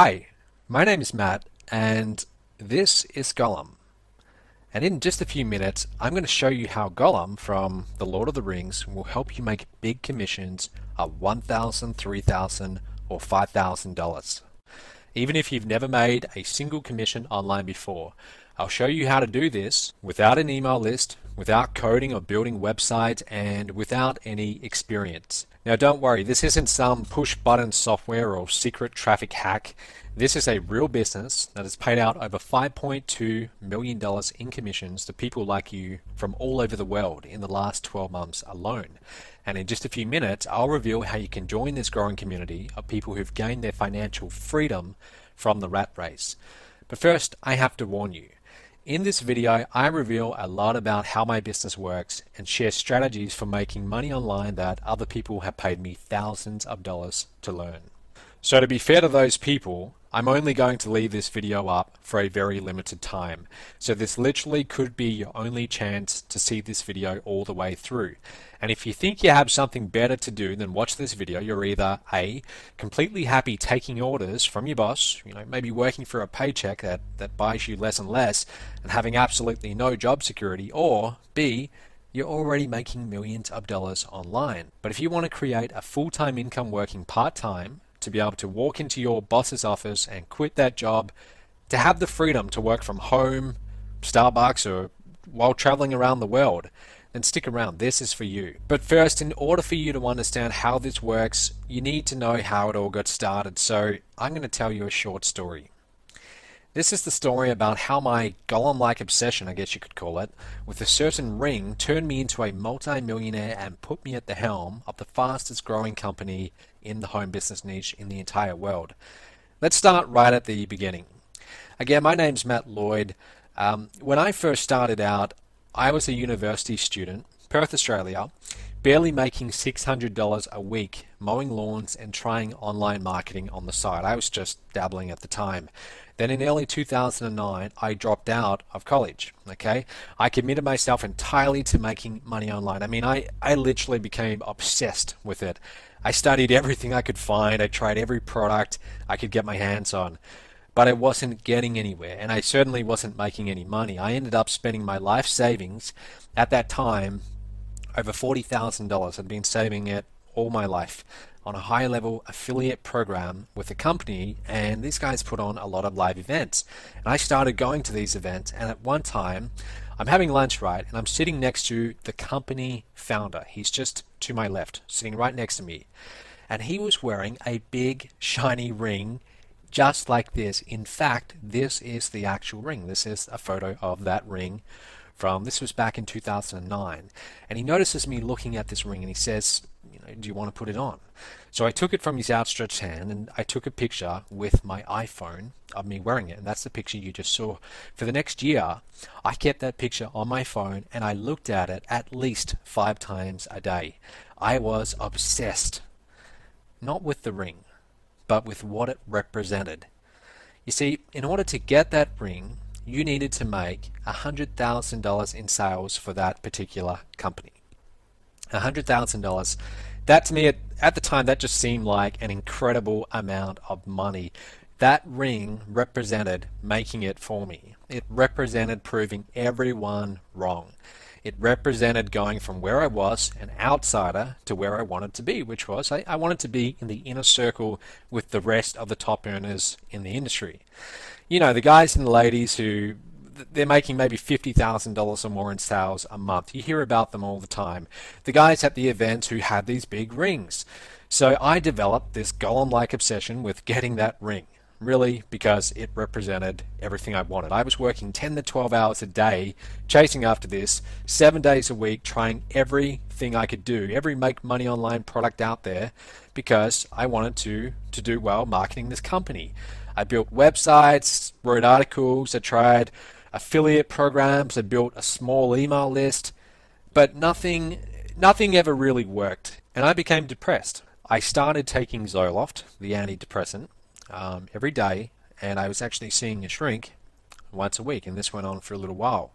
Hi, my name is Matt, and this is Gollum. And in just a few minutes, I'm going to show you how Gollum from The Lord of the Rings will help you make big commissions of $1,000, $3,000, or $5,000. Even if you've never made a single commission online before, I'll show you how to do this without an email list, without coding or building websites, and without any experience. Now don't worry, this isn't some push button software or secret traffic hack. This is a real business that has paid out over $5.2 million in commissions to people like you from all over the world in the last 12 months alone. And in just a few minutes, I'll reveal how you can join this growing community of people who've gained their financial freedom from the rat race. But first, I have to warn you. In this video, I reveal a lot about how my business works and share strategies for making money online that other people have paid me thousands of dollars to learn. So to be fair to those people, I'm only going to leave this video up for a very limited time. So this literally could be your only chance to see this video all the way through. And if you think you have something better to do than watch this video, you're either A, completely happy taking orders from your boss, maybe working for a paycheck that buys you less and less and having absolutely no job security, or B, you're already making millions of dollars online. But if you want to create a full-time income working part-time, to be able to walk into your boss's office and quit that job, to have the freedom to work from home, Starbucks, or while traveling around the world, then stick around. This is for you. But first, in order for you to understand how this works, you need to know how it all got started. So I'm going to tell you a short story. This is the story about how my Gollum-like obsession, I guess you could call it, with a certain ring turned me into a multi-millionaire and put me at the helm of the fastest growing company in the home business niche in the entire world. Let's start right at the beginning. Again, my name's Matt Lloyd. When I first started out, I was a university student, Perth, Australia, barely making $600 a week mowing lawns and trying online marketing on the side. I was just dabbling at the time. Then in early 2009, I dropped out of college. Okay, I committed myself entirely to making money online. I mean, I literally became obsessed with it. I studied everything I could find. I tried every product I could get my hands on. But I wasn't getting anywhere, and I certainly wasn't making any money. I ended up spending my life savings at that time, over $40,000. I'd been saving it all my life on a high level affiliate program with a company, and these guys put on a lot of live events. And I started going to these events, and at one time, I'm having lunch, right, and I'm sitting next to the company founder. He's just to my left, sitting right next to me. And he was wearing a big, shiny ring just like this. In fact, this is the actual ring. This is a photo of that ring this was back in 2009. And he notices me looking at this ring and he says, do you want to put it on? So I took it from his outstretched hand and I took a picture with my iPhone of me wearing it. And that's the picture you just saw. For the next year, I kept that picture on my phone and I looked at it at least 5 times a day. I was obsessed, not with the ring, but with what it represented. You see, in order to get that ring, you needed to make $100,000 in sales for that particular company. $100,000. That to me, at the time, that just seemed like an incredible amount of money. That ring represented making it for me. It represented proving everyone wrong. It represented going from where I was, an outsider, to where I wanted to be, which was I wanted to be in the inner circle with the rest of the top earners in the industry. The guys and the ladies who they're making maybe $50,000 or more in sales a month. You hear about them all the time. The guys at the events who had these big rings. So I developed this Gollum-like obsession with getting that ring. Really, because it represented everything I wanted. I was working 10 to 12 hours a day, chasing after this, 7 days a week, trying everything I could do, every make money online product out there, because I wanted to do well marketing this company. I built websites, wrote articles, I tried affiliate programs, I built a small email list, but nothing ever really worked, and I became depressed. I started taking Zoloft, the antidepressant, every day, and I was actually seeing a shrink once a week, and this went on for a little while.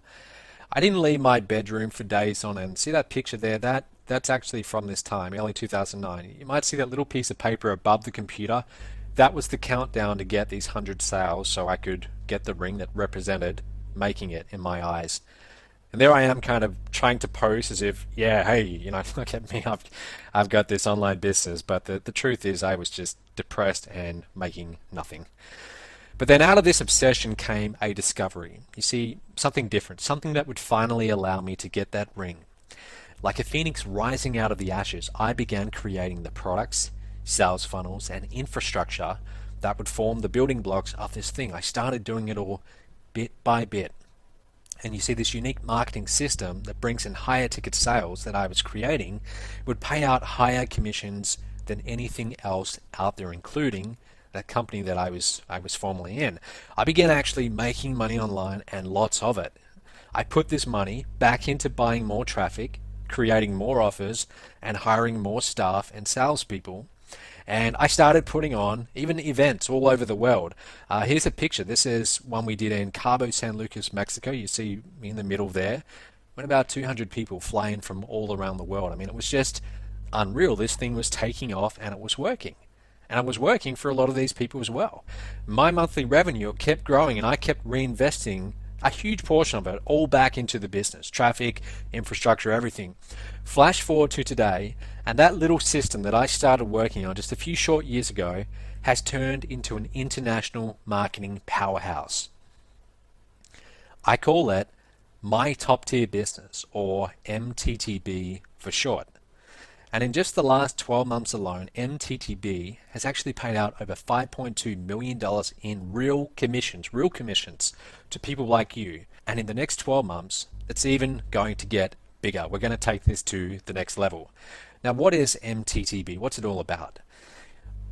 I didn't leave my bedroom for days on end. See that picture there? That's actually from this time, early 2009. You might see that little piece of paper above the computer. That was the countdown to get these 100 sales so I could get the ring that represented making it in my eyes. And there I am kind of trying to pose as if, yeah, hey, look at me, I've got this online business. But the truth is I was just depressed and making nothing. But then out of this obsession came a discovery. You see, something different, something that would finally allow me to get that ring. Like a phoenix rising out of the ashes, I began creating the products, sales funnels, and infrastructure that would form the building blocks of this thing. I started doing it all bit by bit. And you see, this unique marketing system that brings in higher ticket sales that I was creating would pay out higher commissions than anything else out there, including that company that I was formerly in. I began actually making money online, and lots of it. I put this money back into buying more traffic, creating more offers, and hiring more staff and salespeople. And I started putting on even events all over the world. Here's a picture. This is one we did in Cabo San Lucas, Mexico. You see me in the middle there. When about 200 people flying from all around the world. I mean, it was just unreal. This thing was taking off and it was working. And it was working for a lot of these people as well. My monthly revenue kept growing, and I kept reinvesting a huge portion of it all back into the business, traffic, infrastructure, everything. Flash forward to today, and that little system that I started working on just a few short years ago has turned into an international marketing powerhouse. I call it My Top Tier Business, or MTTB for short. And in just the last 12 months alone, MTTB has actually paid out over $5.2 million in real commissions to people like you. And in the next 12 months, it's even going to get bigger. We're going to take this to the next level. Now, what is MTTB? What's it all about?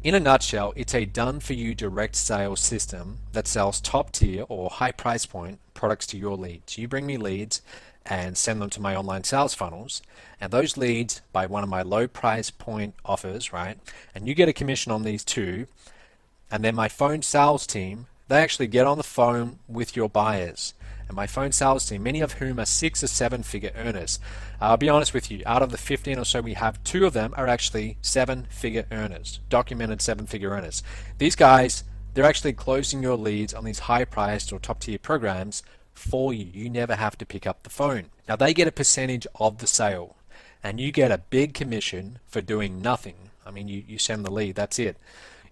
In a nutshell, it's a done-for-you direct sales system that sells top-tier or high price point products to your leads. You bring me leads and send them to my online sales funnels, and those leads buy one of my low price point offers, right? And you get a commission on these too. And then my phone sales team, they actually get on the phone with your buyers. And my phone sales team, many of whom are 6 or 7 figure earners. I'll be honest with you, out of the 15 or so we have, 2 of them are actually 7 figure earners, documented 7 figure earners. These guys, they're actually closing your leads on these high priced or top tier programs for you. You never have to pick up the phone. Now they get a percentage of the sale, and you get a big commission for doing nothing. I mean, you send the lead, that's it.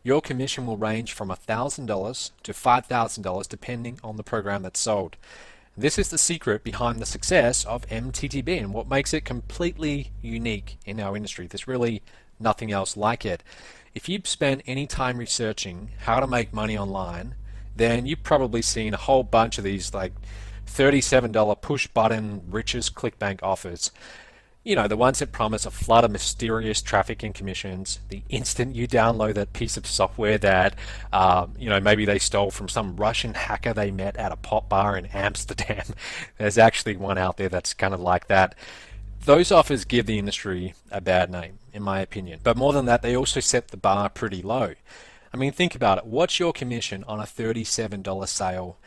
Your commission will range from $1,000 to $5,000 depending on the program that's sold. This is the secret behind the success of MTTB and what makes it completely unique in our industry. There's really nothing else like it. If you've spent any time researching how to make money online, then you've probably seen a whole bunch of these like $37 push button riches ClickBank offers. You know, the ones that promise a flood of mysterious traffic and commissions the instant you download that piece of software that, maybe they stole from some Russian hacker they met at a pop bar in Amsterdam. There's actually one out there that's kind of like that. Those offers give the industry a bad name, in my opinion. But more than that, they also set the bar pretty low. I mean, think about it. What's your commission on a $37 sale?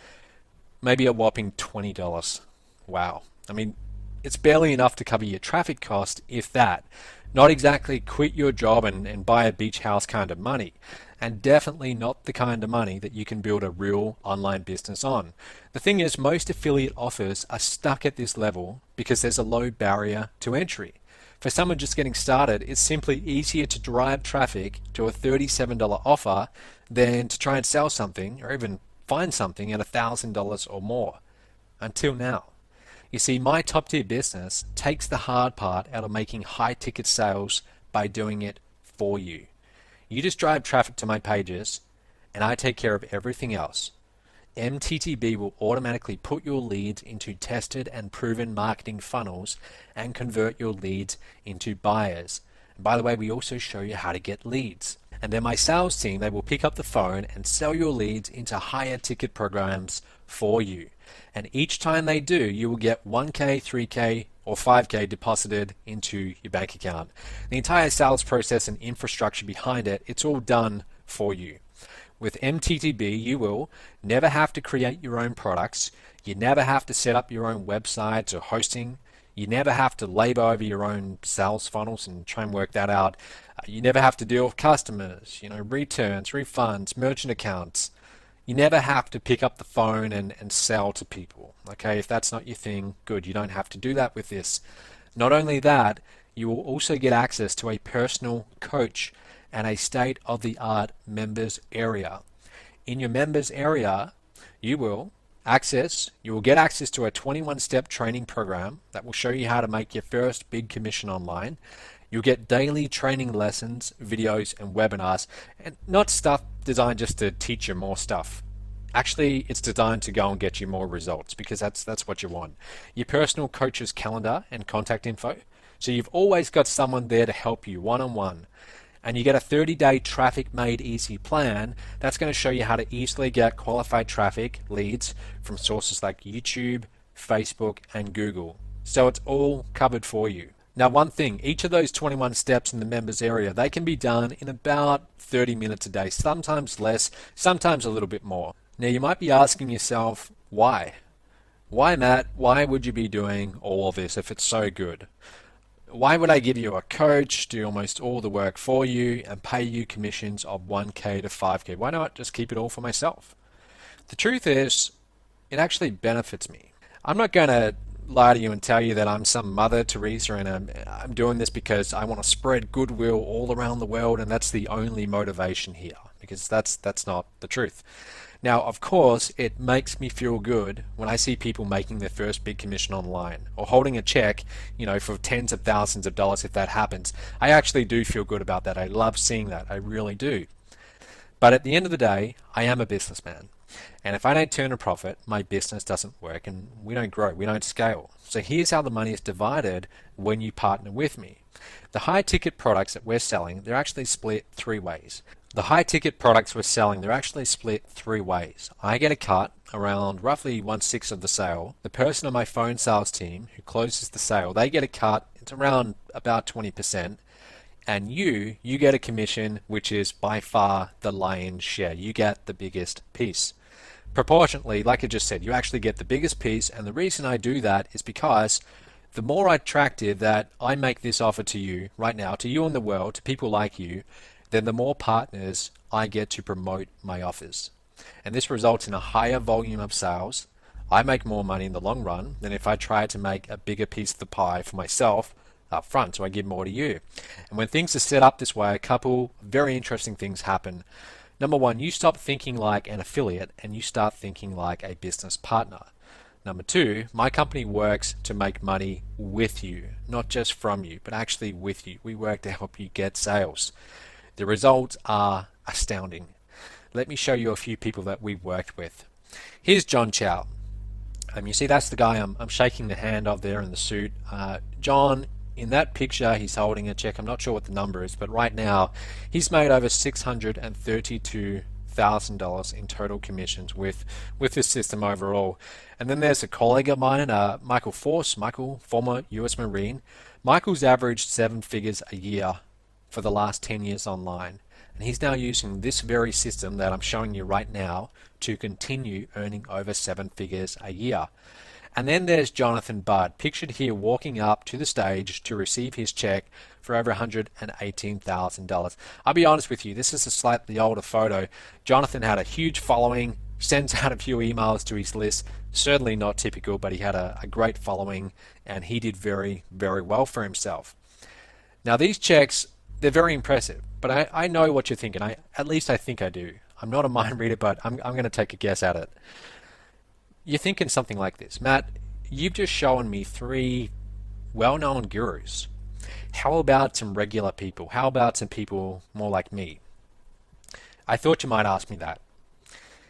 Maybe a whopping $20. Wow. I mean, it's barely enough to cover your traffic cost, if that. Not exactly quit your job and buy a beach house kind of money. And definitely not the kind of money that you can build a real online business on. The thing is, most affiliate offers are stuck at this level because there's a low barrier to entry. For someone just getting started, it's simply easier to drive traffic to a $37 offer than to try and sell something or even find something at $1,000 or more. Until now. You see, my top tier business takes the hard part out of making high ticket sales by doing it for you. You just drive traffic to my pages and I take care of everything else. MTTB will automatically put your leads into tested and proven marketing funnels and convert your leads into buyers. And by the way, we also show you how to get leads. And then my sales team, they will pick up the phone and sell your leads into higher ticket programs for you. And each time they do, you will get 1K, 3K, or 5K deposited into your bank account. The entire sales process and infrastructure behind it, it's all done for you. With MTTB, you will never have to create your own products. You never have to set up your own websites or hosting. You never have to labor over your own sales funnels and try and work that out. You never have to deal with customers, returns, refunds, merchant accounts. You never have to pick up the phone and sell to people. Okay, if that's not your thing, good. You don't have to do that with this. Not only that, you will also get access to a personal coach and a state-of-the-art members area. In your members area, you will get access to a 21-step training program that will show you how to make your first big commission online. You'll get daily training lessons, videos, and webinars, and not stuff designed just to teach you more stuff. Actually, it's designed to go and get you more results, because that's what you want. Your personal coach's calendar and contact info. So you've always got someone there to help you one-on-one. And you get a 30-day traffic made easy plan that's going to show you how to easily get qualified traffic leads from sources like YouTube, Facebook, and Google. So it's all covered for you. Now, one thing, each of those 21 steps in the members area, they can be done in about 30 minutes a day, sometimes less, sometimes a little bit more. Now, you might be asking yourself, why? Why, Matt? Why would you be doing all of this if it's so good? Why would I give you a coach, do almost all the work for you, and pay you commissions of 1K to 5K? Why not just keep it all for myself? The truth is, it actually benefits me. I'm not going to lie to you and tell you that I'm some Mother Teresa and I'm doing this because I want to spread goodwill all around the world and that's the only motivation here, because that's not the truth. Now, of course, it makes me feel good when I see people making their first big commission online or holding a check, for tens of thousands of dollars if that happens. I actually do feel good about that. I love seeing that. I really do. But at the end of the day, I am a businessman. And if I don't turn a profit, my business doesn't work and we don't grow, we don't scale. So here's how the money is divided when you partner with me. The high ticket products that we're selling, they're actually split three ways. The high ticket products we're selling, they're actually split three ways. I get a cut around roughly 1/6 of the sale. The person on my phone sales team who closes the sale, they get a cut, it's around about 20%. And you get a commission, which is by far the lion's share. You get the biggest piece. Proportionately, like I just said, you actually get the biggest piece, and the reason I do that is because the more attractive that I make this offer to you right now, to you in the world, to people like you, then the more partners I get to promote my offers. And this results in a higher volume of sales. I make more money in the long run than if I try to make a bigger piece of the pie for myself up front, so I give more to you. And when things are set up this way, a couple very interesting things happen. Number one, you stop thinking like an affiliate and you start thinking like a business partner. Number two, my company works to make money with you, not just from you, but actually with you. We work to help you get sales. The results are astounding. Let me show you a few people that we've worked with. Here's John Chow. You see, that's the guy I'm shaking the hand of there in the suit. John, in that picture, he's holding a check. I'm not sure what the number is, but right now, he's made over $632,000 in total commissions with this system overall. And then there's a colleague of mine, Michael Force. Michael, former US Marine. Michael's averaged 7 figures a year for the last 10 years online. And he's now using this very system that I'm showing you right now to continue earning over 7 figures a year. And then there's Jonathan Budd, pictured here walking up to the stage to receive his check for over $118,000. I'll be honest with you, this is a slightly older photo. Jonathan had a huge following, sends out a few emails to his list. Certainly not typical, but he had a great following and he did very, very well for himself. Now these checks, they're very impressive, but I know what you're thinking. At least I think I do. I'm not a mind reader, but I'm going to take a guess at it. You're thinking something like this: Matt, you've just shown me 3 well-known gurus. How about some regular people? How about some people more like me? I thought you might ask me that.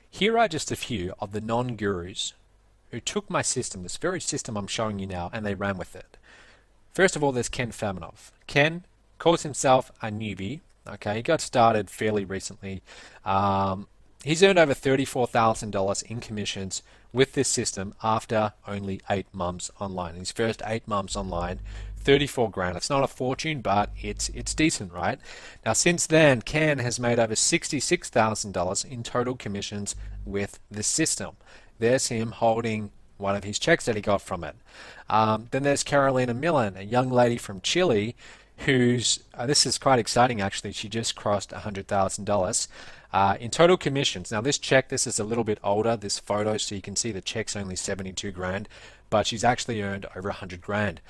Here are just a few of the non-gurus who took my system, this very system I'm showing you now, and they ran with it. First of all, there's Ken Faminov. Ken calls himself a newbie. Okay, he got started fairly recently. He's earned over $34,000 in commissions with this system after only 8 months online. His first 8 months online, 34 grand. It's not a fortune, but it's decent, right? Now, since then, Ken has made over $66,000 in total commissions with this system. There's him holding one of his checks that he got from it. Then there's Carolina Millen, a young lady from Chile who's, this is quite exciting actually, she just crossed $100,000 in total commissions. Now this is a little bit older, this photo, so you can see the check's only 72 grand, but she's actually earned over 100 grand.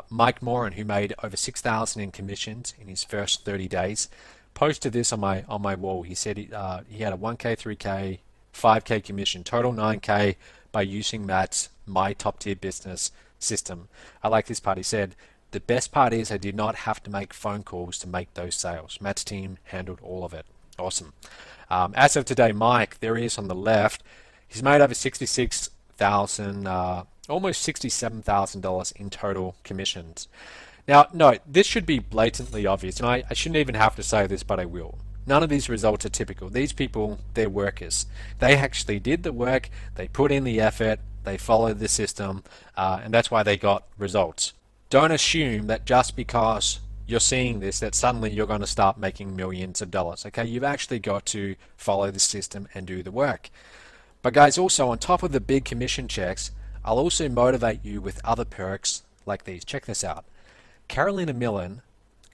Mike Moran, who made over 6,000 in commissions in his first 30 days, posted this on my wall. He said he had a 1K, 3K, 5K commission, total 9K by using Matt's My Top Tier Business system. I like this part. He said, the best part is I did not have to make phone calls to make those sales. Matt's team handled all of it. Awesome. As of today, Mike, there he is on the left. He's made over 66,000, almost $67,000 in total commissions. Now, no, this should be blatantly obvious, and I shouldn't even have to say this, but I will. None of these results are typical. These people, they're workers. They actually did the work, they put in the effort, they followed the system, and that's why they got results. Don't assume that just because you're seeing this, that suddenly you're going to start making millions of dollars. Okay, you've actually got to follow the system and do the work. But guys, also on top of the big commission checks, I'll also motivate you with other perks like these. Check this out. Carolina Millen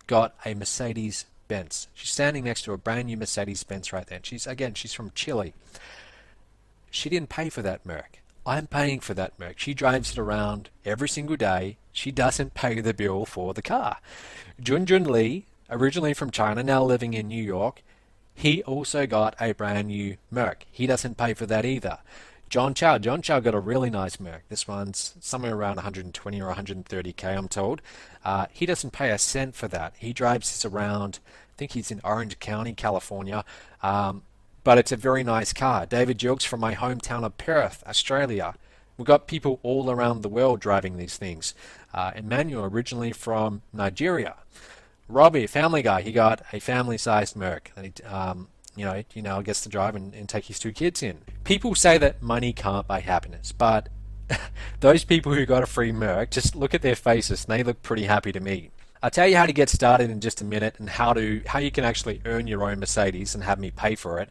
got a Mercedes-Benz. She's standing next to a brand new Mercedes-Benz right there. She's from Chile. She didn't pay for that Merc. I'm paying for that Merc. She drives it around every single day. She doesn't pay the bill for the car. Junjun Lee, originally from China, now living in New York, he also got a brand new Merc. He doesn't pay for that either. John Chow got a really nice Merc. This one's somewhere around 120 or 130K, I'm told. He doesn't pay a cent for that. He drives this around, I think he's in Orange County, California. But it's a very nice car. David Jilks from my hometown of Perth, Australia. We've got people all around the world driving these things. Emmanuel, originally from Nigeria. Robbie, Family Guy, he got a family-sized Merc. Gets to drive and take his 2 kids in. People say that money can't buy happiness, but those people who got a free Merc, just look at their faces and they look pretty happy to me. I'll tell you how to get started in just a minute and how you can actually earn your own Mercedes and have me pay for it.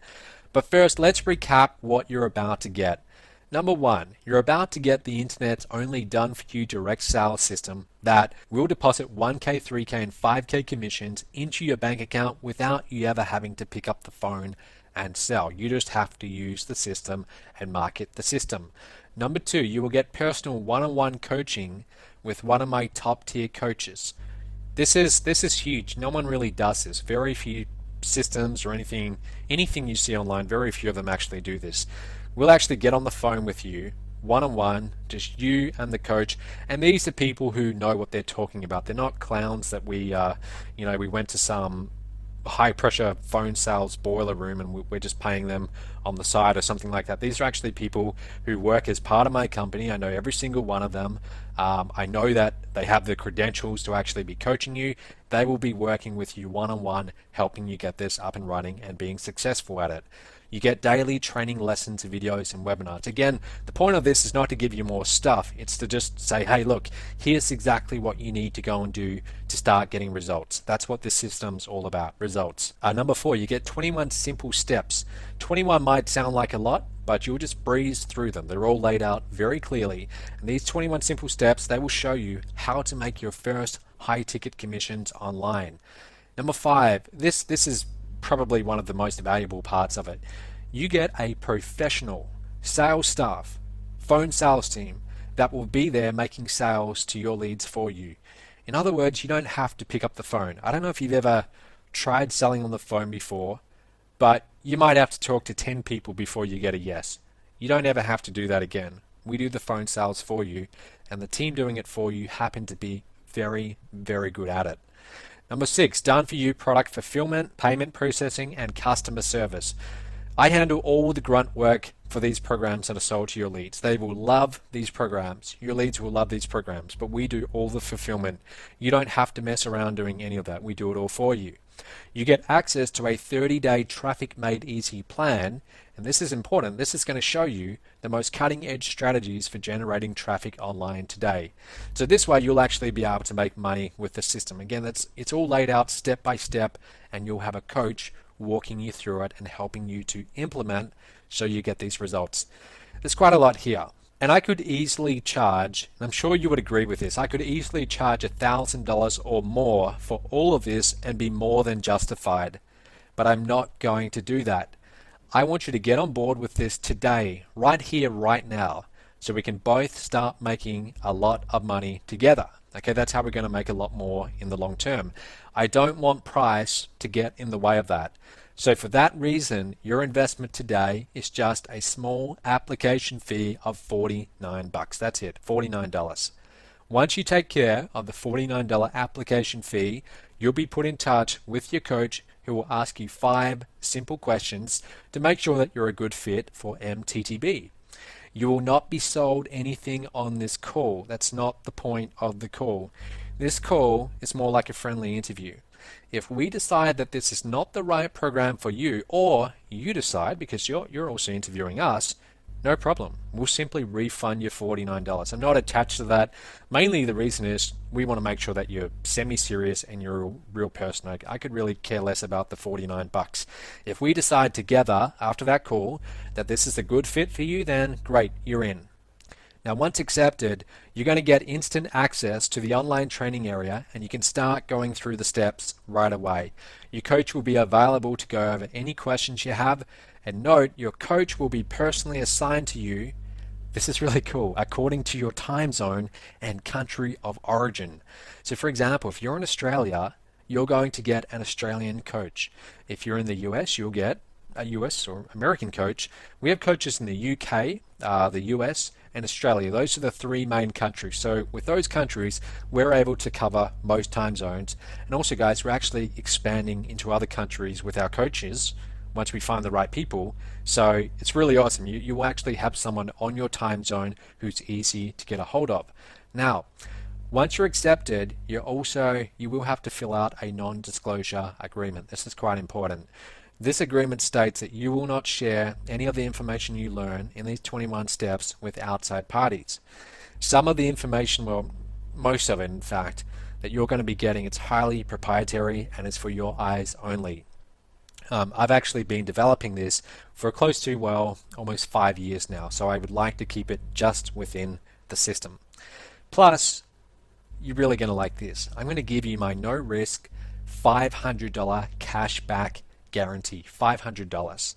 But first, let's recap what you're about to get. Number 1, you're about to get the internet's only done-for-you direct sales system that will deposit 1K, 3K, and 5K commissions into your bank account without you ever having to pick up the phone and sell. You just have to use the system and market the system. Number 2, you will get personal one-on-one coaching with one of my top-tier coaches. This is huge. No one really does this. Very few systems or anything you see online, very few of them actually do this. We'll actually get on the phone with you, one-on-one, just you and the coach, and these are people who know what they're talking about. They're not clowns that we went to some high-pressure phone sales boiler room and we're just paying them on the side or something like that. These are actually people who work as part of my company. I know every single one of them. I know that they have the credentials to actually be coaching you. They will be working with you one-on-one, helping you get this up and running and being successful at it. You get daily training lessons, videos, and webinars. Again, the point of this is not to give you more stuff. It's to just say, hey, look, here's exactly what you need to go and do to start getting results. That's what this system's all about, results. Number 4, you get 21 simple steps. 21 might sound like a lot, but you'll just breeze through them. They're all laid out very clearly. And these 21 simple steps, they will show you how to make your first high-ticket commissions online. Number 5, this is probably one of the most valuable parts of it. You get a professional sales staff, phone sales team that will be there making sales to your leads for you. In other words, you don't have to pick up the phone. I don't know if you've ever tried selling on the phone before, but you might have to talk to 10 people before you get a yes. You don't ever have to do that again. We do the phone sales for you, and the team doing it for you happen to be very, very good at it. Number 6, done for you product fulfillment, payment processing, and customer service. I handle all the grunt work for these programs that are sold to your leads. They will love these programs. Your leads will love these programs, but we do all the fulfillment. You don't have to mess around doing any of that. We do it all for you. You get access to a 30-day traffic made easy plan, and this is important. This is going to show you the most cutting-edge strategies for generating traffic online today. So this way you'll actually be able to make money with the system. Again, it's all laid out step by step, and you'll have a coach walking you through it and helping you to implement so you get these results. There's quite a lot here, And I could easily charge, and I'm sure you would agree with this, I could easily charge $1,000 or more for all of this and be more than justified. But I'm not going to do that. I want you to get on board with this today, right here, right now, so we can both start making a lot of money together. Okay, that's how we're going to make a lot more in the long term. I don't want price to get in the way of that. So for that reason, your investment today is just a small application fee of $49. That's it, $49. Once you take care of the $49 application fee, you'll be put in touch with your coach who will ask you 5 simple questions to make sure that you're a good fit for MTTB. You will not be sold anything on this call. That's not the point of the call. This call is more like a friendly interview. If we decide that this is not the right program for you, or you decide, because you're also interviewing us, no problem. We'll simply refund you $49. I'm not attached to that. Mainly the reason is we want to make sure that you're semi-serious and you're a real person. I could really care less about the $49. If we decide together after that call that this is a good fit for you, then great, you're in. Now, once accepted, you're going to get instant access to the online training area and you can start going through the steps right away. Your coach will be available to go over any questions you have, and note, your coach will be personally assigned to you. This is really cool, according to your time zone and country of origin. So for example, if you're in Australia, you're going to get an Australian coach. If you're in the US, you'll get a US or American coach. We have coaches in the UK, the US, and Australia. Those are the 3 main countries. So with those countries, we're able to cover most time zones. And also, guys, we're actually expanding into other countries with our coaches once we find the right people. So it's really awesome. You will actually have someone on your time zone who's easy to get a hold of. Now, once you're accepted, you will have to fill out a non-disclosure agreement. This is quite important. This agreement states that you will not share any of the information you learn in these 21 steps with outside parties. Some of the information, well, most of it in fact, that you're going to be getting, it's highly proprietary and it's for your eyes only. I've actually been developing this for close to, well, almost 5 years now, so I would like to keep it just within the system. Plus, you're really going to like this. I'm going to give you my no-risk $500 cashback guarantee, $500.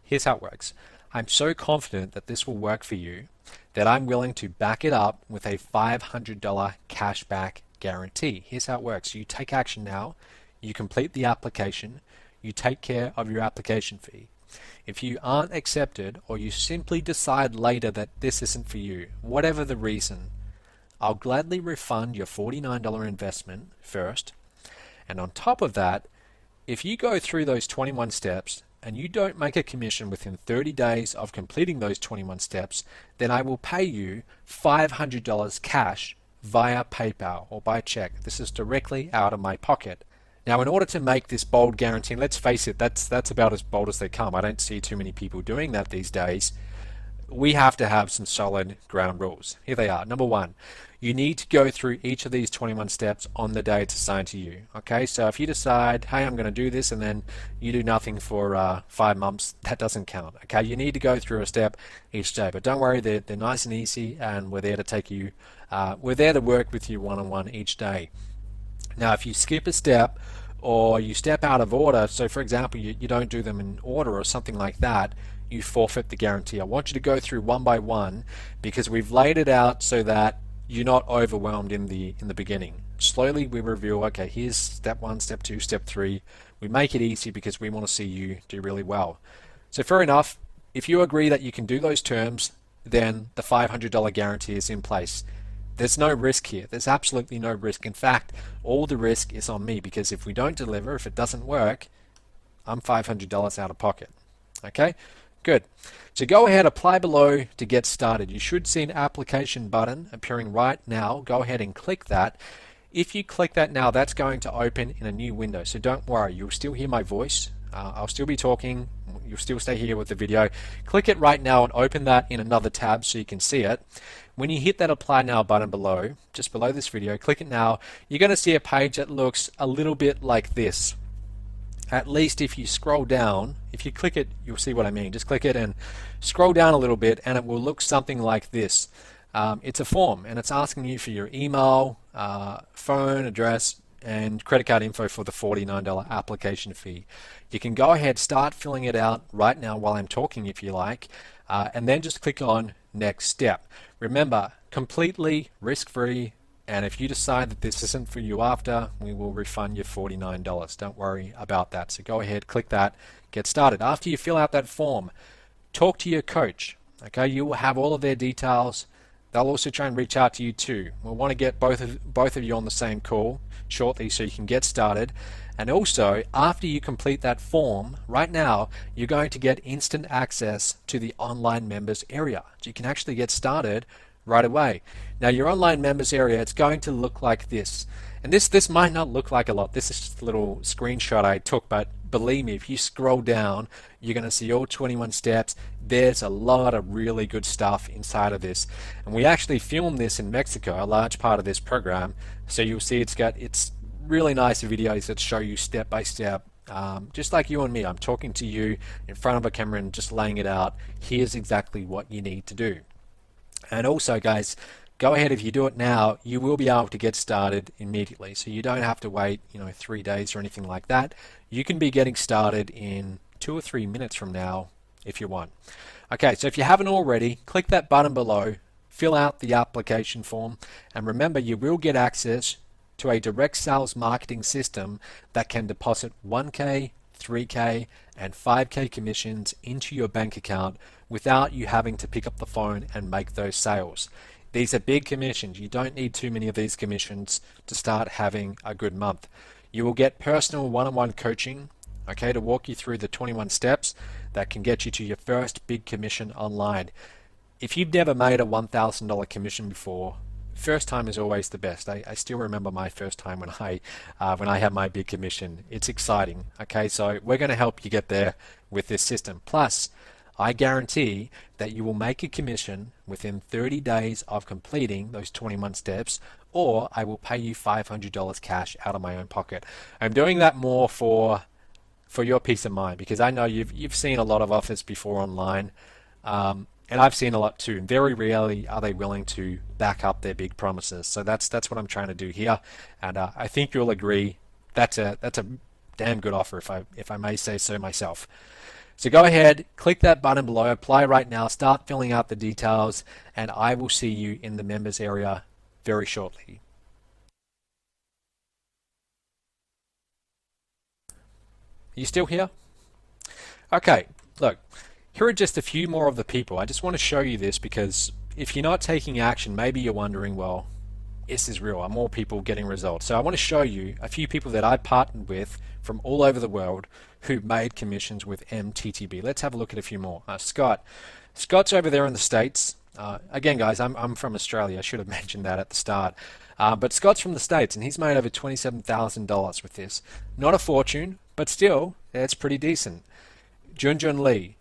Here's how it works. I'm so confident that this will work for you that I'm willing to back it up with a $500 cashback guarantee. Here's how it works. You take action now, you complete the application, you take care of your application fee. If you aren't accepted or you simply decide later that this isn't for you, whatever the reason, I'll gladly refund your $49 investment first. And on top of that, if you go through those 21 steps and you don't make a commission within 30 days of completing those 21 steps, then I will pay you $500 cash via PayPal or by check. This is directly out of my pocket. Now, in order to make this bold guarantee, let's face it, that's about as bold as they come. I don't see too many people doing that these days. We have to have some solid ground rules. Here they are. Number 1, you need to go through each of these 21 steps on the day it's assigned to you. Okay, so if you decide, hey, I'm going to do this, and then you do nothing for 5 months, that doesn't count. Okay, you need to go through a step each day, but don't worry, they're nice and easy, and we're there to take you, we're there to work with you one-on-one each day. Now, if you skip a step or you step out of order, so for example, you don't do them in order or something like that, you forfeit the guarantee. I want you to go through one by one because we've laid it out so that you're not overwhelmed in the beginning. Slowly we review, okay, here's step 1, step 2, step 3. We make it easy because we want to see you do really well. So fair enough, if you agree that you can do those terms, then the $500 guarantee is in place. There's no risk here. There's absolutely no risk. In fact, all the risk is on me because if we don't deliver, if it doesn't work, I'm $500 out of pocket. Okay? Good. So go ahead, apply below to get started. You should see an application button appearing right now. Go ahead and click that. If you click that now, that's going to open in a new window. So don't worry, you'll still hear my voice. I'll still be talking. You'll still stay here with the video. Click it right now and open that in another tab so you can see it. When you hit that apply now button below, just below this video, click it now, you're going to see a page that looks a little bit like this. at least if you scroll down, if you click it, you'll see what I mean. Just click it and scroll down a little bit and it will look something like this. It's a form and it's asking you for your email, phone address, and credit card info for the $49 application fee. You can go ahead, start filling it out right now while I'm talking if you like, and then just click on next step. Remember, completely risk-free, and if you decide that this isn't for you after, we will refund you $49. Don't worry about that. So go ahead, click that, get started. After you fill out that form, talk to your coach. Okay, you will have all of their details. They'll also try and reach out to you too. We'll want to get both of you on the same call shortly so you can get started. And also, after you complete that form, right now, you're going to get instant access to the online members area. So you can actually get started right away. Now, your online members area, it's going to look like this. And this might not look like a lot. This is just a little screenshot I took, but believe me, if you scroll down, you're going to see all 21 steps. There's a lot of really good stuff inside of this. And we actually filmed this in Mexico, a large part of this program. So you'll see it's really nice videos that show you step by step. Just like you and me, I'm talking to you in front of a camera and just laying it out. Here's exactly what you need to do. And also, guys, go ahead, if you do it now, you will be able to get started immediately. So you don't have to wait, 3 days or anything like that. You can be getting started in 2 or 3 minutes from now if you want. Okay, so if you haven't already, click that button below, fill out the application form, and remember you will get access to a direct sales marketing system that can deposit 1K, 3K, and 5K commissions into your bank account without you having to pick up the phone and make those sales. These are big commissions. You don't need too many of these commissions to start having a good month. You will get personal one-on-one coaching, okay, to walk you through the 21 steps that can get you to your first big commission online. If you've never made a $1,000 commission before, first time is always the best. I still remember my first time when I had my big commission. It's exciting. Okay, so we're going to help you get there with this system. Plus, I guarantee that you will make a commission within 30 days of completing those 21 steps, or I will pay you $500 cash out of my own pocket. I'm doing that more for your peace of mind, because I know you've seen a lot of offers before online, and I've seen a lot too. Very rarely are they willing to back up their big promises. So that's what I'm trying to do here, and I think you'll agree that's a damn good offer, if I may say so myself. So go ahead, click that button below, apply right now, start filling out the details, and I will see you in the members area very shortly. Are you still here? Okay, look, here are just a few more of the people. I just want to show you this because if you're not taking action, maybe you're wondering, well, is this real? Are more people getting results? So I want to show you a few people that I partnered with from all over the world who made commissions with MTTB. Let's have a look at a few more. Scott's over there in the States. Again, guys, I'm from Australia. I should have mentioned that at the start. But Scott's from the States, and he's made over $27,000 with this. Not a fortune, but still, it's pretty decent. Junjun Lee.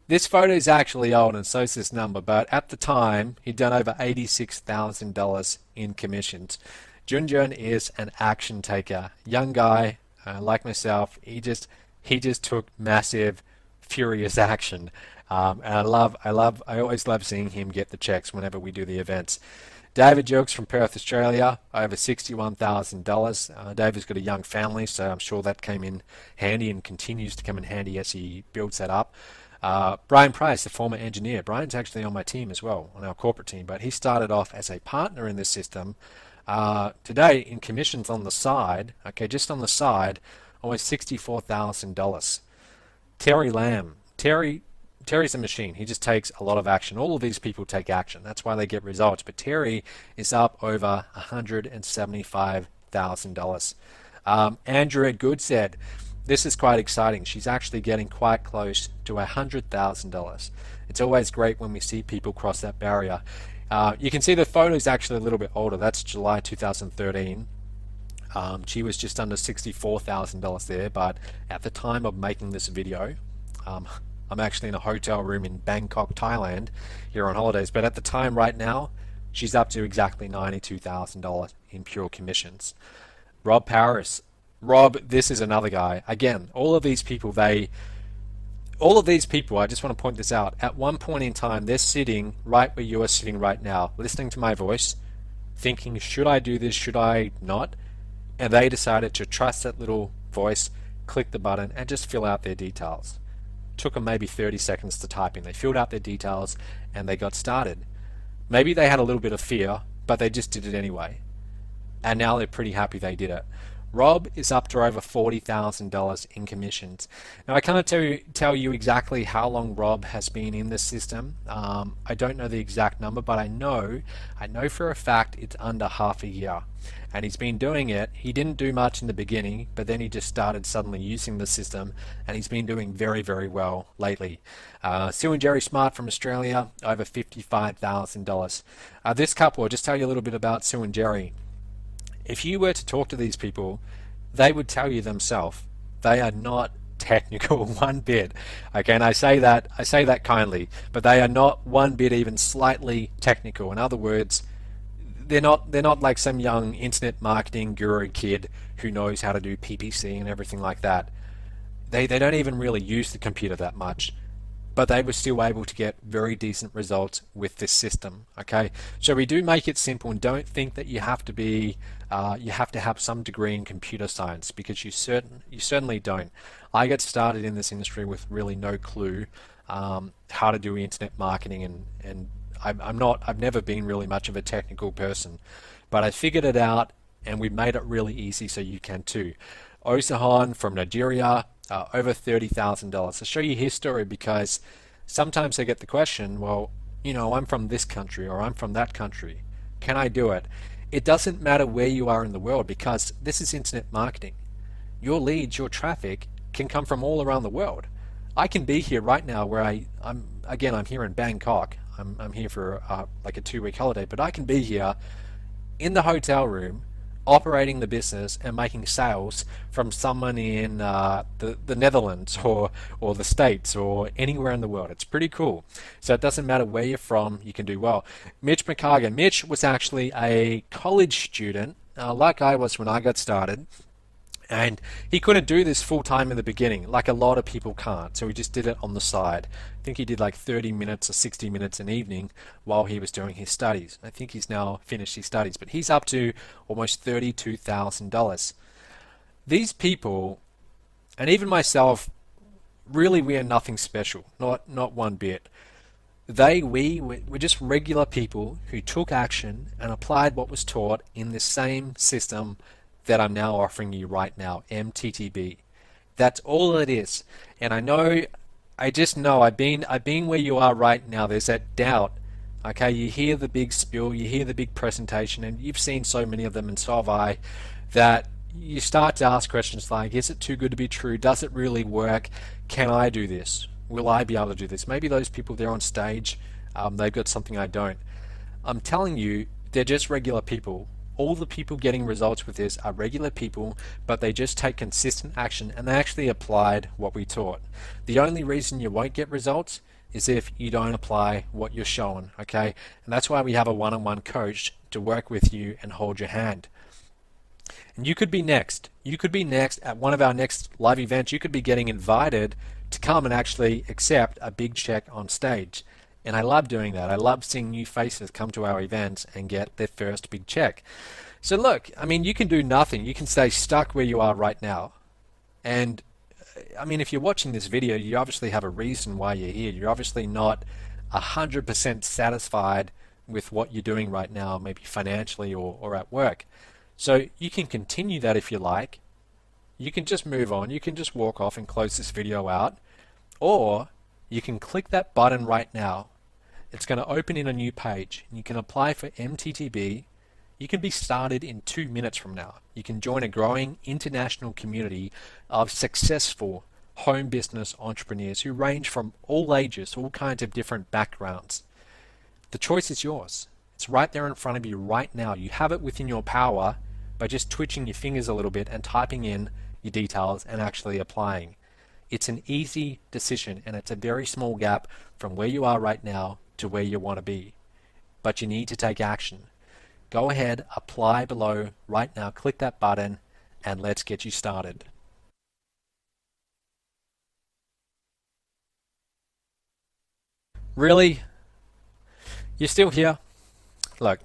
This photo is actually old, and so is this number, but at the time, he'd done over $86,000 in commissions. Junjun is an action taker. Young guy, like myself, he just took massive, furious action. And I always love seeing him get the checks whenever we do the events. David Jokes from Perth, Australia, over $61,000. David's got a young family, so I'm sure that came in handy and continues to come in handy as he builds that up. Brian Price, the former engineer. Brian's actually on my team as well, on our corporate team, but he started off as a partner in this system. Today, in commissions on the side, okay, just on the side, almost $64,000. Terry Lamb. Terry's a machine. He just takes a lot of action. All of these people take action. That's why they get results. But Terry is up over $175,000. Andrea Goodstead. This is quite exciting. She's actually getting quite close to $100,000. It's always great when we see people cross that barrier. You can see the photo is actually a little bit older. That's July 2013. She was just under $64,000 there, but at the time of making this video, I'm actually in a hotel room in Bangkok, Thailand, here on holidays, but at the time right now, she's up to exactly $92,000 in pure commissions. Rob Paris, Rob, this is another guy. Again, all of these people, I just want to point this out, at one point in time, they're sitting right where you are sitting right now, listening to my voice, thinking, should I do this, should I not? And they decided to trust that little voice, click the button, and just fill out their details. Took them maybe 30 seconds to type in. They filled out their details and they got started. Maybe they had a little bit of fear, but they just did it anyway. And now they're pretty happy they did it. Rob is up to over $40,000 in commissions. Now, I can't tell you exactly how long Rob has been in this system. I don't know the exact number, but I know for a fact it's under half a year. And he's been doing it. He didn't do much in the beginning, but then he just started suddenly using the system, and he's been doing very, very well lately. Sue and Jerry Smart from Australia, over $55,000. This couple, I'll just tell you a little bit about Sue and Jerry. If you were to talk to these people, they would tell you themselves they are not technical one bit. Okay, and I say that kindly, but they are not one bit even slightly technical. In other words, they're not like some young internet marketing guru kid who knows how to do PPC and everything like that. They don't even really use the computer that much, but they were still able to get very decent results with this system. Okay, so we do make it simple, and don't think that you have to have some degree in computer science, because you certainly don't. I got started in this industry with really no clue how to do internet marketing, and I've never been really much of a technical person, but I figured it out, and we made it really easy so you can too. Osahan from Nigeria, over $30,000. I'll show you his story, because sometimes I get the question, well, I'm from this country or I'm from that country. Can I do it? It doesn't matter where you are in the world, because this is internet marketing. Your leads, your traffic can come from all around the world. I can be here right now where I'm here in Bangkok. I'm here for like a 2-week holiday, but I can be here in the hotel room operating the business and making sales from someone in the Netherlands or the States or anywhere in the world. It's pretty cool. So it doesn't matter where you're from, you can do well. Mitch McCargan. Mitch was actually a college student, like I was when I got started. And he couldn't do this full time in the beginning, like a lot of people can't. So he just did it on the side. I think he did like 30 minutes or 60 minutes an evening while he was doing his studies. I think he's now finished his studies, but he's up to almost $32,000. These people, and even myself, really we are nothing special, not one bit. We're just regular people who took action and applied what was taught in this same system that I'm now offering you right now, MTTB. That's all it is. And I just know I've been where you are right now. There's that doubt. Okay, you hear the big spiel, you hear the big presentation, and you've seen so many of them, and so have I, that you start to ask questions like, is it too good to be true? Does it really work? Can I do this? Will I be able to do this? Maybe those people there on stage, they've got something I don't. I'm telling you, they're just regular people. All the people getting results with this are regular people, but they just take consistent action and they actually applied what we taught. The only reason you won't get results is if you don't apply what you're showing, okay? And that's why we have a one-on-one coach to work with you and hold your hand. And you could be next. You could be next at one of our next live events. You could be getting invited to come and actually accept a big check on stage. And I love doing that. I love seeing new faces come to our events and get their first big check. So look, I mean, you can do nothing. You can stay stuck where you are right now. And I mean, if you're watching this video, you obviously have a reason why you're here. You're obviously not 100% satisfied with what you're doing right now, maybe financially or at work. So you can continue that if you like. You can just move on. You can just walk off and close this video out. Or you can click that button right now. It's going to open in a new page, and you can apply for MTTB. You can be started in 2 minutes from now. You can join a growing international community of successful home business entrepreneurs who range from all ages, all kinds of different backgrounds. The choice is yours. It's right there in front of you right now. You have it within your power by just twitching your fingers a little bit and typing in your details and actually applying. It's an easy decision, and it's a very small gap from where you are right now to where you want to be. But you need to take action. Go ahead, apply below right now, click that button, and let's get you started. Really? You're still here? Look,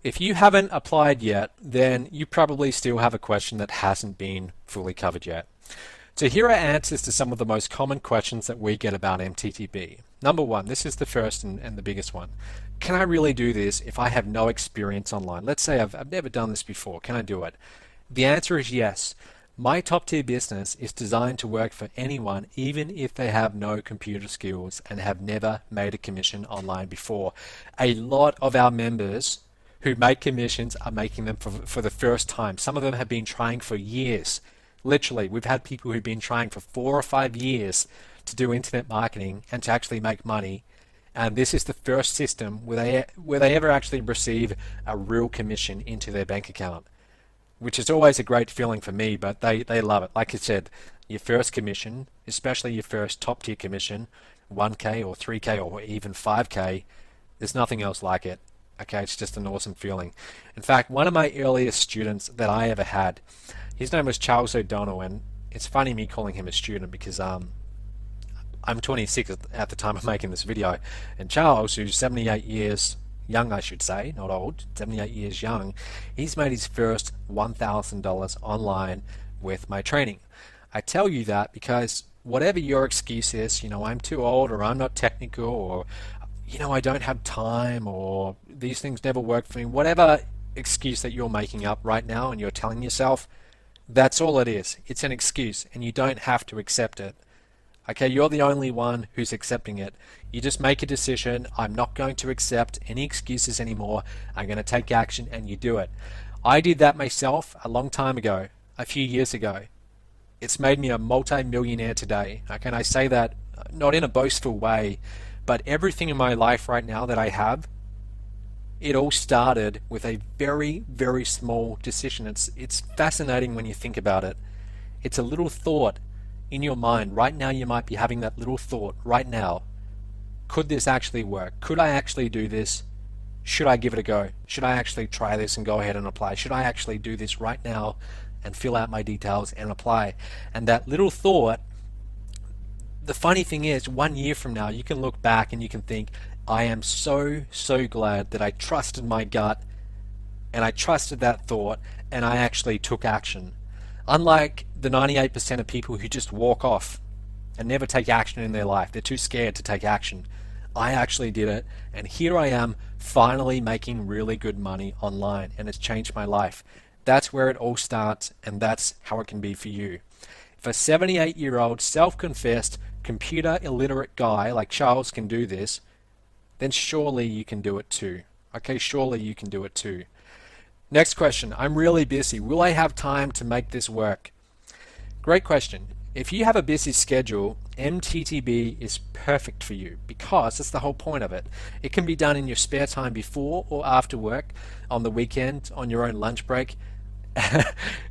if you haven't applied yet, then you probably still have a question that hasn't been fully covered yet. So here are answers to some of the most common questions that we get about MTTB. Number one, this is the first and the biggest one. Can I really do this if I have no experience online? Let's say I've never done this before. Can I do it? The answer is yes. My top tier business is designed to work for anyone, even if they have no computer skills and have never made a commission online before. A lot of our members who make commissions are making them for the first time. Some of them have been trying for years. Literally, we've had people who've been trying for 4 or 5 years to do internet marketing and to actually make money. And this is the first system where they ever actually receive a real commission into their bank account, which is always a great feeling for me, but they love it. Like I said, your first commission, especially your first top tier commission, 1K or 3K or even 5K, there's nothing else like it. Okay, it's just an awesome feeling. In fact, one of my earliest students that I ever had, his name was Charles O'Donnell, and it's funny me calling him a student because I'm 26 at the time of making this video, and Charles, who's 78 years young, I should say, not old, 78 years young, he's made his first $1,000 online with my training. I tell you that because whatever your excuse is, I'm too old, or I'm not technical, or I don't have time, or these things never work for me, whatever excuse that you're making up right now and you're telling yourself, that's all it is. It's an excuse, and you don't have to accept it. Okay, you're the only one who's accepting it. You just make a decision. I'm not going to accept any excuses anymore. I'm going to take action, and you do it. I did that myself a long time ago, a few years ago. It's made me a multi-millionaire today. Okay, and I say that not in a boastful way, but everything in my life right now that I have, it all started with a very, very small decision. It's fascinating when you think about it. It's a little thought in your mind. Right now you might be having that little thought right now. Could this actually work? Could I actually do this? Should I give it a go? Should I actually try this and go ahead and apply? Should I actually do this right now and fill out my details and apply? And that little thought, the funny thing is, 1 year from now you can look back and you can think, I am so glad that I trusted my gut and I trusted that thought and I actually took action. Unlike the 98% of people who just walk off and never take action in their life. They're too scared to take action. I actually did it, and here I am finally making really good money online, and it's changed my life. That's where it all starts, and that's how it can be for you. If a 78-year-old self-confessed computer illiterate guy like Charles can do this, then surely you can do it too. Okay, surely you can do it too. Next question. I'm really busy. Will I have time to make this work? Great question. If you have a busy schedule, MTTB is perfect for you because that's the whole point of it. It can be done in your spare time before or after work, on the weekend, on your own lunch break.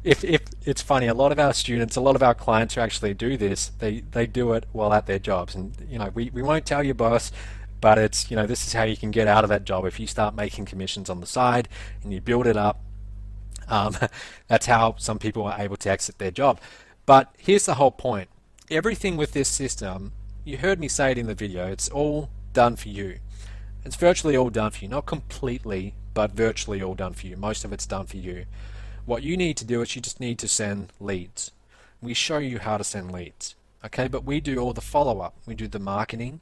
if it's funny, a lot of our students, a lot of our clients who actually do this, they do it while at their jobs. And we won't tell your boss, but it's this is how you can get out of that job. If you start making commissions on the side and you build it up, that's how some people are able to exit their job. But here's the whole point. Everything with this system, you heard me say it in the video, it's all done for you. It's virtually all done for you. Not completely, but virtually all done for you. Most of it's done for you. What you need to do is you just need to send leads. We show you how to send leads. Okay, but we do all the follow-up. We do the marketing,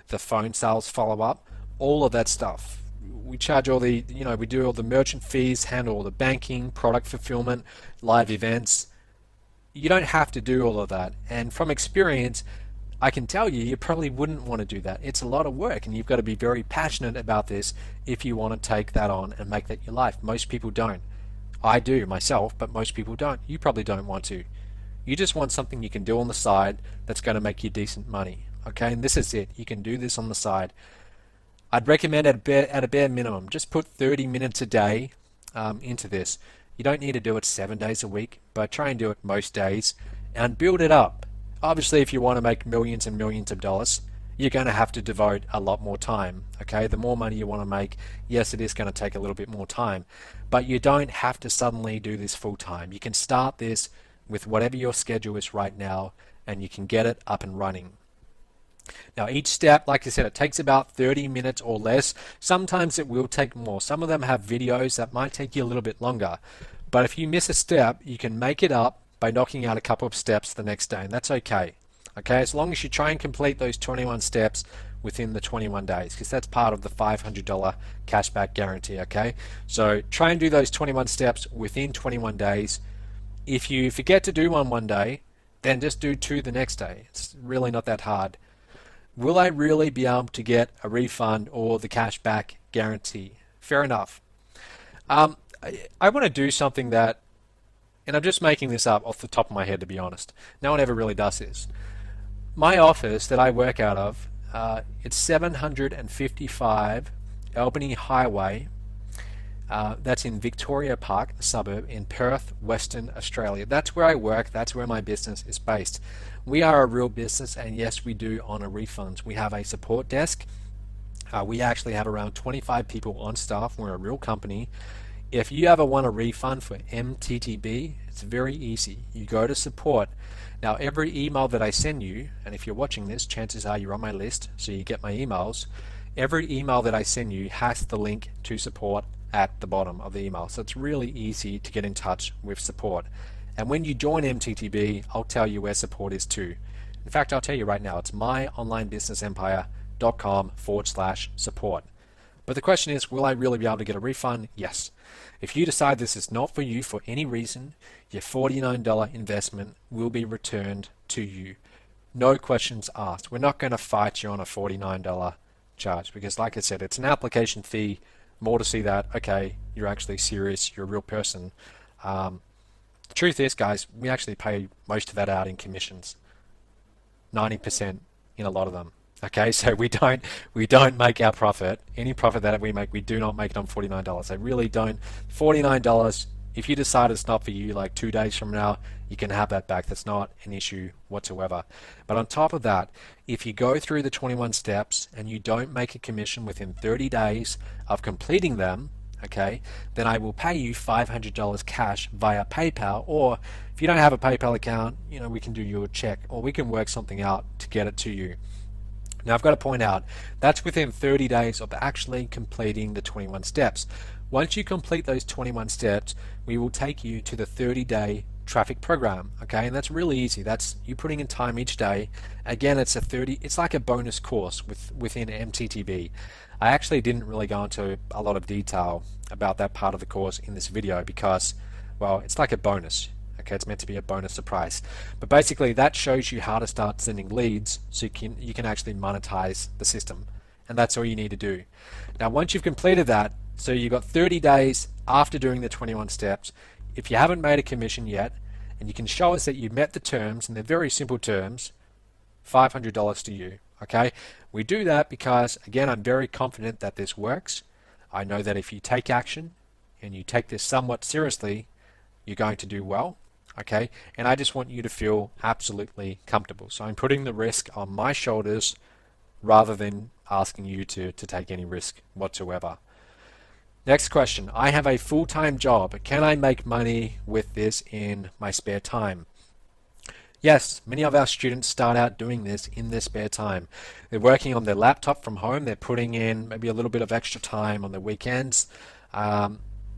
the phone sales follow-up, all of that stuff. We charge all the, we do all the merchant fees, handle all the banking, product fulfillment, live events. You don't have to do all of that. And from experience, I can tell you, you probably wouldn't want to do that. It's a lot of work, and you've got to be very passionate about this if you want to take that on and make that your life. Most people don't. I do myself, but most people don't. You probably don't want to. You just want something you can do on the side that's going to make you decent money. Okay, and this is it. You can do this on the side. I'd recommend at a bare minimum, just put 30 minutes a day into this. You don't need to do it 7 days a week, but try and do it most days and build it up. Obviously, if you want to make millions and millions of dollars, you're going to have to devote a lot more time. Okay, the more money you want to make, yes, it is going to take a little bit more time, but you don't have to suddenly do this full time. You can start this with whatever your schedule is right now, and you can get it up and running. Now each step, like I said, it takes about 30 minutes or less. Sometimes it will take more. Some of them have videos that might take you a little bit longer. But if you miss a step, you can make it up by knocking out a couple of steps the next day, and that's okay. Okay, as long as you try and complete those 21 steps within the 21 days, because that's part of the $500 cashback guarantee. Okay, so try and do those 21 steps within 21 days. If you forget to do one day, then just do 2 the next day. It's really not that hard. Will I really be able to get a refund or the cashback guarantee? Fair enough. I want to do something that, and I'm just making this up off the top of my head, to be honest. No one ever really does this. My office that I work out of, it's 755 Albany Highway. That's in Victoria Park, the suburb in Perth, Western Australia. That's where I work. That's where my business is based. We are a real business, and yes, we do honor refunds. We have a support desk. We actually have around 25 people on staff. We're a real company. If you ever want a refund for MTTB, it's very easy. You go to support. Now, every email that I send you, and if you're watching this, chances are you're on my list, so you get my emails. Every email that I send you has the link to support at the bottom of the email. So it's really easy to get in touch with support. And when you join MTTB, I'll tell you where support is too. In fact, I'll tell you right now, it's myonlinebusinessempire.com/support. But the question is, will I really be able to get a refund? Yes. If you decide this is not for you for any reason, your $49 investment will be returned to you. No questions asked. We're not going to fight you on a $49 charge because, like I said, it's an application fee, more to see that, okay, you're actually serious, you're a real person. The truth is, guys, we actually pay most of that out in commissions. 90% in a lot of them. Okay, so we don't make our profit. Any profit that we make, we do not make it on $49. I really don't. $49, if you decide it's not for you, like 2 days from now, you can have that back. That's not an issue whatsoever. But on top of that, if you go through the 21 steps and you don't make a commission within 30 days of completing them, okay, then I will pay you $500 cash via PayPal, or if you don't have a PayPal account, you know, we can do you a check, or we can work something out to get it to you. Now I've got to point out, that's within 30 days of actually completing the 21 steps. Once you complete those 21 steps, we will take you to the 30-day traffic program, okay? And that's really easy. That's you putting in time each day. Again, it's like a bonus course within MTTB. I actually didn't really go into a lot of detail about that part of the course in this video because, well, it's like a bonus. Okay, it's meant to be a bonus surprise. But basically that shows you how to start sending leads so you can actually monetize the system. And that's all you need to do. Now once you've completed that, so you've got 30 days after doing the 21 steps, if you haven't made a commission yet, and you can show us that you met the terms, and they're very simple terms, $500 to you. Okay, we do that because, again, I'm very confident that this works. I know that if you take action and you take this somewhat seriously, you're going to do well. Okay, and I just want you to feel absolutely comfortable. So I'm putting the risk on my shoulders rather than asking you to take any risk whatsoever. Next question. I have a full-time job. Can I make money with this in my spare time? Yes, many of our students start out doing this in their spare time. They're working on their laptop from home. They're putting in maybe a little bit of extra time on their weekends.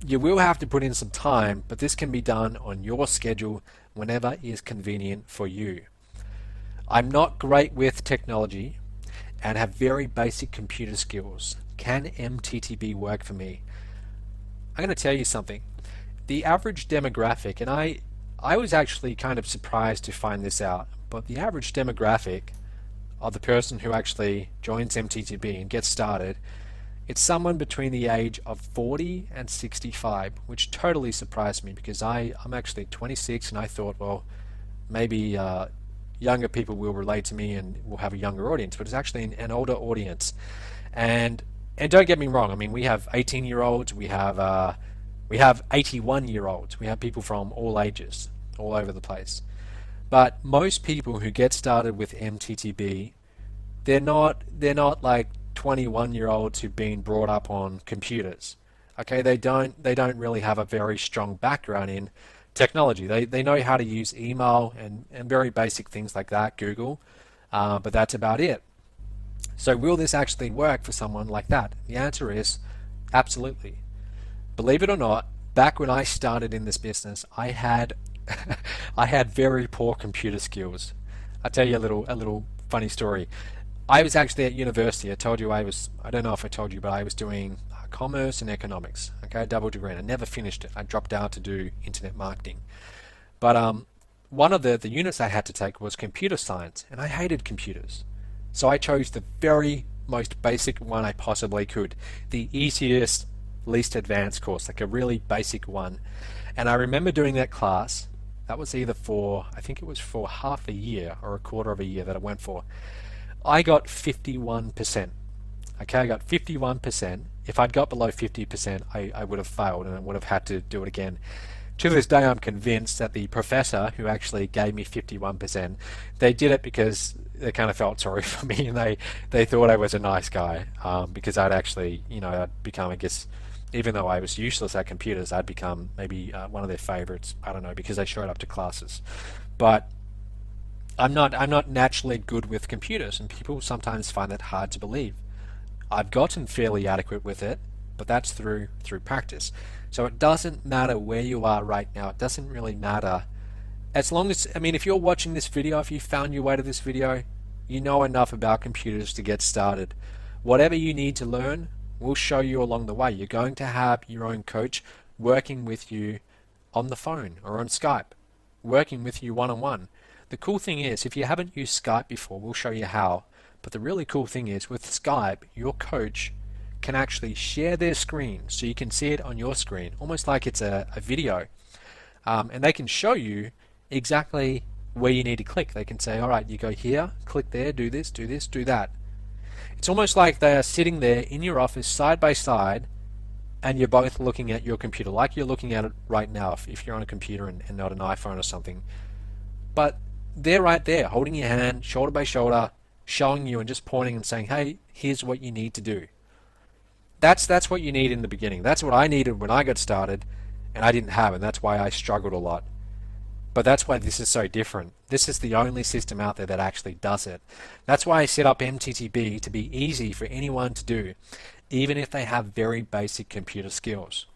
You will have to put in some time, but this can be done on your schedule whenever is convenient for you. I'm not great with technology and have very basic computer skills. Can MTTB work for me? I'm going to tell you something. The average demographic, and I was actually kind of surprised to find this out, but the average demographic of the person who actually joins MTTB and gets started, it's someone between the age of 40 and 65, which totally surprised me because I'm actually 26 and I thought, well, maybe younger people will relate to me and will have a younger audience, but it's actually an older audience. And don't get me wrong, I mean, we have 18-year-olds, we have 81-year-olds, we have people from all ages, all over the place. But most people who get started with MTTB they're not like 21-year-olds who've been brought up on computers. Okay, they don't really have a very strong background in technology. They know how to use email and very basic things like that, Google, but that's about it. So will this actually work for someone like that? The answer is absolutely. Believe it or not, back when I started in this business, I had I had very poor computer skills. I'll tell you a little funny story. I was actually at university. I don't know if I told you, but I was doing commerce and economics. Okay, a double degree, and I never finished it. I dropped out to do internet marketing. But one of the units I had to take was computer science, and I hated computers. So I chose the very most basic one I possibly could, the easiest, least advanced course, like a really basic one. And I remember doing that class. That was either for, I think it was for half a year or a quarter of a year that I went for. I got 51%. Okay, I got 51%. If I'd got below 50%, I would have failed and I would have had to do it again. To this day, I'm convinced that the professor who actually gave me 51%, they did it because they kind of felt sorry for me, and they thought I was a nice guy, because I'd actually, I'd become, I guess, even though I was useless at computers, I'd become maybe one of their favorites. I don't know, because I showed up to classes. But I'm not naturally good with computers, and people sometimes find that hard to believe. I've gotten fairly adequate with it, but that's through practice. So it doesn't matter where you are right now. It doesn't really matter. As long as, I mean, if you're watching this video, if you found your way to this video, you know enough about computers to get started. Whatever you need to learn, we'll show you along the way. You're going to have your own coach working with you on the phone or on Skype, working with you one-on-one. The cool thing is, if you haven't used Skype before, we'll show you how. But the really cool thing is, with Skype, your coach can actually share their screen so you can see it on your screen, almost like it's a video. And they can show you exactly where you need to click. They can say, all right, you go here, click there, do this, do that. It's almost like they are sitting there in your office side by side, and you're both looking at your computer, like you're looking at it right now if you're on a computer and not an iPhone or something. But they're right there, holding your hand, shoulder by shoulder, showing you and just pointing and saying, hey, here's what you need to do. That's what you need in the beginning. That's what I needed when I got started, and I didn't have, and that's why I struggled a lot. But that's why this is so different. This is the only system out there that actually does it. That's why I set up MTTB to be easy for anyone to do, even if they have very basic computer skills.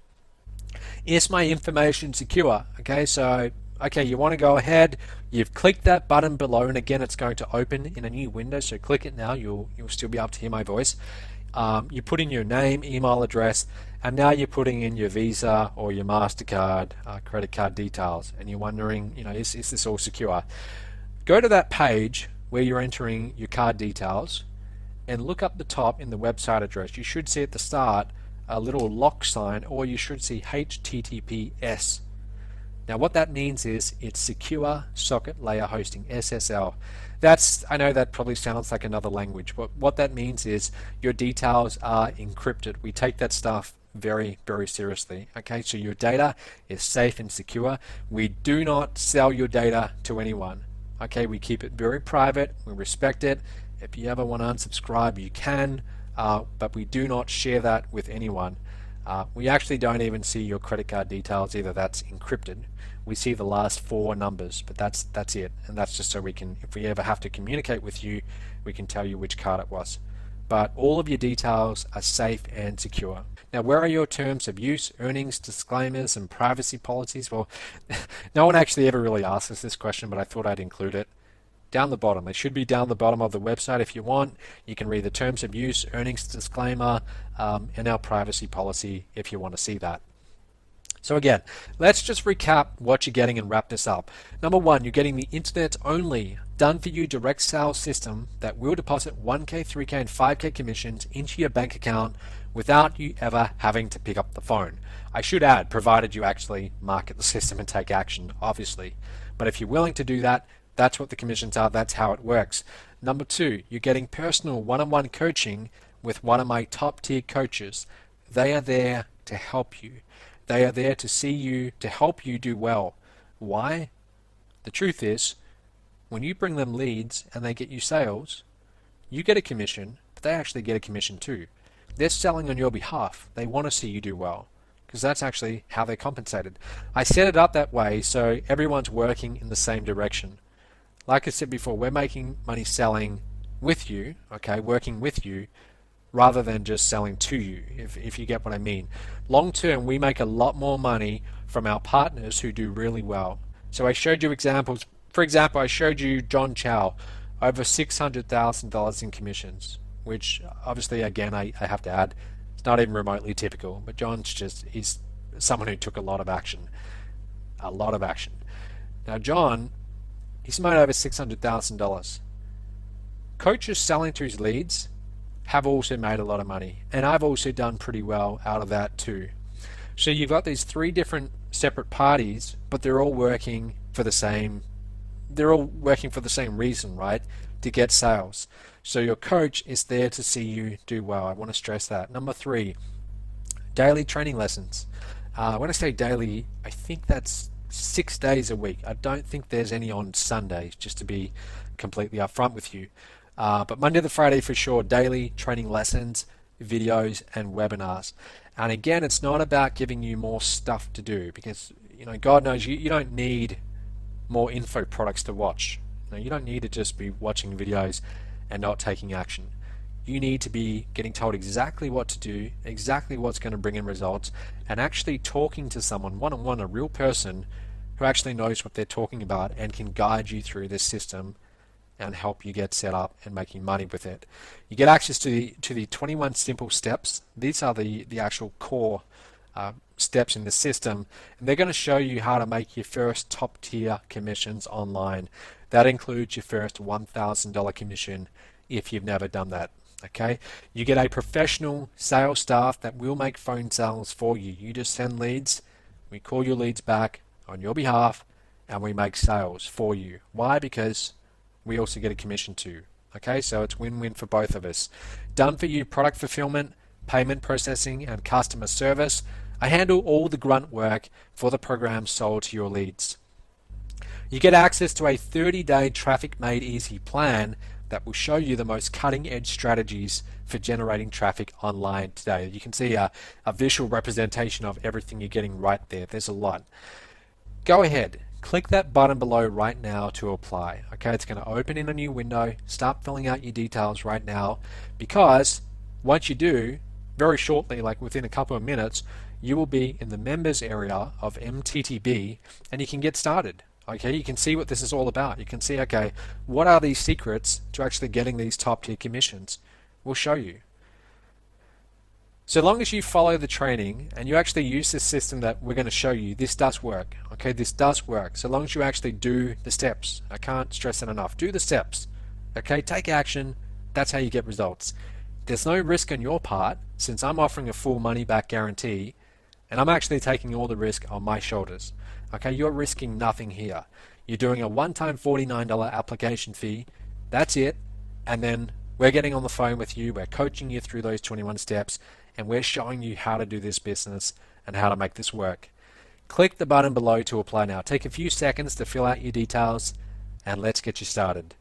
Is my information secure? Okay, you want to go ahead. You've clicked that button below, and again, it's going to open in a new window. So click it now. You'll still be able to hear my voice. You put in your name, email address, and now you're putting in your Visa or your MasterCard credit card details, and you're wondering, is this all secure? Go to that page where you're entering your card details and look up the top in the website address. You should see at the start a little lock sign, or you should see HTTPS. Now what that means is it's Secure Socket Layer Hosting, SSL. I know that probably sounds like another language, but what that means is your details are encrypted. We take that stuff very, very seriously. Okay, so your data is safe and secure. We do not sell your data to anyone. Okay, we keep it very private. We respect it. If you ever want to unsubscribe, you can, but we do not share that with anyone. We actually don't even see your credit card details either. That's encrypted. We see the last four numbers, but that's it. And that's just so we can, if we ever have to communicate with you, we can tell you which card it was. But all of your details are safe and secure. Now, where are your terms of use, earnings, disclaimers, and privacy policies? Well, no one actually ever really asks us this question, but I thought I'd include it. Down the bottom. They should be down the bottom of the website if you want. You can read the terms of use, earnings disclaimer, and our privacy policy if you want to see that. So again, let's just recap what you're getting and wrap this up. Number one, you're getting the internet only done for you direct sales system that will deposit 1K, 3K, and 5K commissions into your bank account without you ever having to pick up the phone. I should add, provided you actually market the system and take action, obviously. But if you're willing to do that, that's what the commissions are. That's how it works. Number two, you're getting personal one-on-one coaching with one of my top tier coaches. They are there to help you. They are there to see you, to help you do well. Why? The truth is, when you bring them leads and they get you sales, You get a commission, but they actually get a commission too. They're selling on your behalf. They want to see you do well because that's actually how they're compensated. I set it up that way so everyone's working in the same direction. Like I said before, we're making money selling with you, okay, working with you, rather than just selling to you, if you get what I mean. Long term, we make a lot more money from our partners who do really well. So I showed you examples. For example, I showed you John Chow, over $600,000 in commissions, which obviously, again, I have to add, it's not even remotely typical, but he's someone who took a lot of action. A lot of action. Now, John, he's made over $600,000. Coaches selling to his leads have also made a lot of money, and I've also done pretty well out of that too. So you've got these three different separate parties, but they're all working for the same reason, right? To get sales. So your coach is there to see you do well. I want to stress that. Number 3, daily training lessons. When I say daily, I think that's 6 days a week. I don't think there's any on Sundays, just to be completely upfront with you. But Monday to Friday for sure, daily training lessons, videos, and webinars. And again, it's not about giving you more stuff to do because, God knows you don't need more info products to watch. You don't need to just be watching videos and not taking action. You need to be getting told exactly what to do, exactly what's going to bring in results, and actually talking to someone one-on-one, a real person who actually knows what they're talking about and can guide you through this system and help you get set up and making money with it. You get access to the 21 simple steps. These are the actual core steps in the system, and they're going to show you how to make your first top tier commissions online. That includes your first $1,000 commission if you've never done that. Okay, you get a professional sales staff that will make phone sales for you. You just send leads, we call your leads back on your behalf, and we make sales for you. Why? Because we also get a commission too. Okay, so it's win-win for both of us. Done for you product fulfillment, payment processing, and customer service. I handle all the grunt work for the program sold to your leads. You get access to a 30-day Traffic Made Easy plan that will show you the most cutting-edge strategies for generating traffic online today. You can see a visual representation of everything you're getting right there. There's a lot. Go ahead, click that button below right now to apply. Okay, it's going to open in a new window. Start filling out your details right now, because once you do, very shortly, like within a couple of minutes, you will be in the members area of MTTB and you can get started. Okay, you can see what this is all about. You can see, okay, what are these secrets to actually getting these top tier commissions? We'll show you. So long as you follow the training and you actually use this system that we're going to show you, this does work. Okay, this does work. So long as you actually do the steps. I can't stress it enough. Do the steps. Okay, take action. That's how you get results. There's no risk on your part, since I'm offering a full money back guarantee and I'm actually taking all the risk on my shoulders. Okay, you're risking nothing here. You're doing a one-time $49 application fee. That's it. And then we're getting on the phone with you. We're coaching you through those 21 steps, and we're showing you how to do this business and how to make this work. Click the button below to apply now. Take a few seconds to fill out your details, and let's get you started.